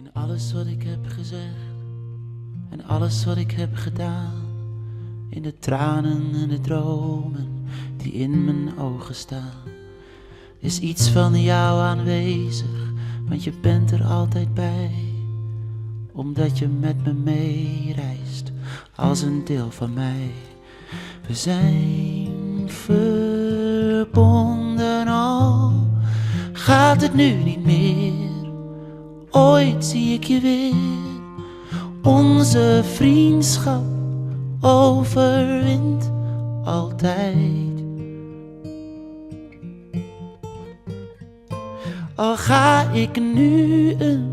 In alles wat ik heb gezegd en alles wat ik heb gedaan, in de tranen en de dromen die in mijn ogen staan, is iets van jou aanwezig, want je bent er altijd bij, omdat je met me meereist als een deel van mij. We zijn verbonden, al gaat het nu niet meer, ooit zie ik je weer. Onze vriendschap overwint altijd. Al ga ik nu een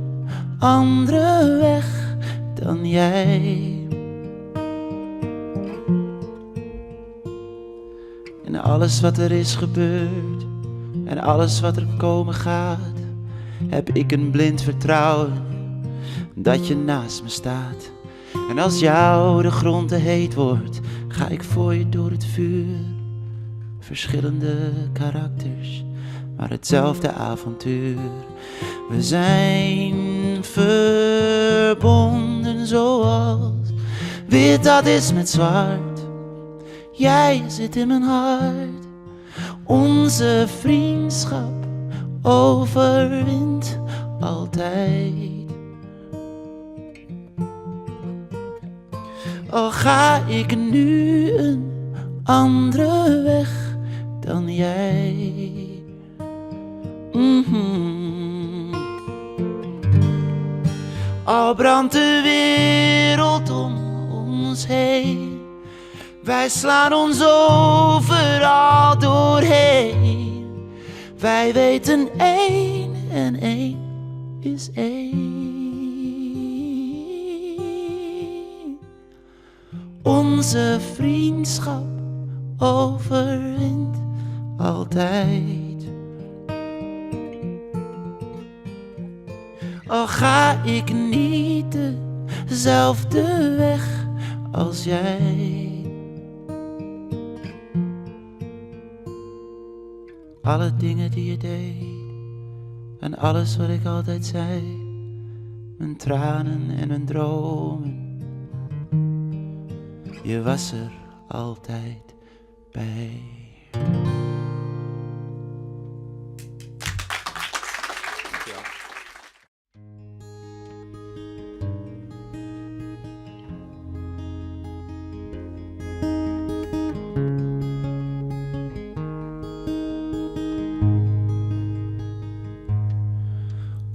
andere weg dan jij. En alles wat er is gebeurd en alles wat er komen gaat, heb ik een blind vertrouwen dat je naast me staat. En als jou de grond te heet wordt, ga ik voor je door het vuur. Verschillende karakters, maar hetzelfde avontuur. We zijn verbonden zoals wit dat is met zwart. Jij zit in mijn hart. Onze vriendschap overwint altijd. Al ga ik nu een andere weg dan jij. Al brandt de wereld om ons heen, wij slaan ons overal doorheen. Wij weten 1 en 1 is 1. Onze vriendschap overwint altijd. Al ga ik niet dezelfde weg als jij. Alle dingen die je deed en alles wat ik altijd zei, mijn tranen en mijn dromen, je was er altijd bij.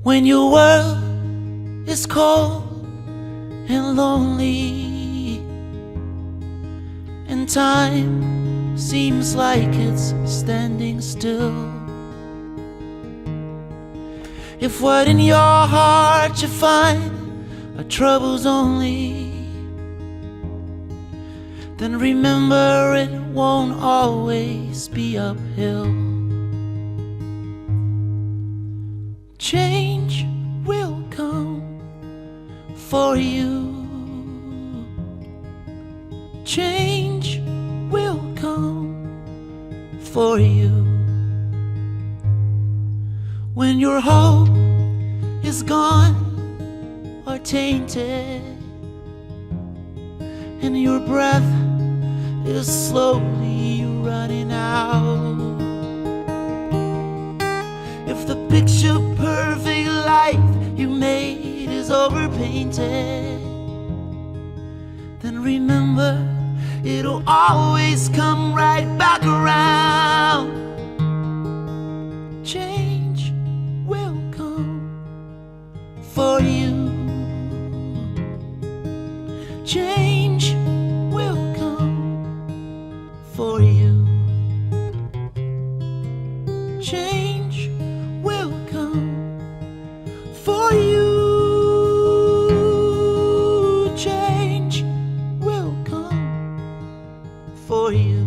When your world is cold and lonely, and time seems like it's standing still, if what in your heart you find are troubles only, then remember it won't always be uphill. Change will come for you. Change will come for you. When your hope is gone or tainted, and your breath is slowly running out, if the picture perfect life you made is overpainted, then remember it'll always come right back around. Change will come for you. Change will come for you. Change will come for you. Change will come for you.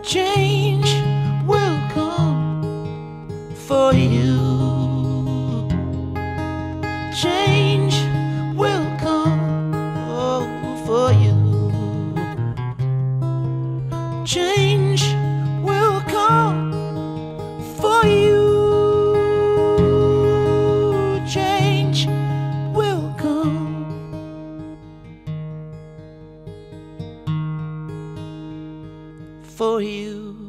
Change will come for you. Change will come, oh, for you. Change will come for you. Change will come for you.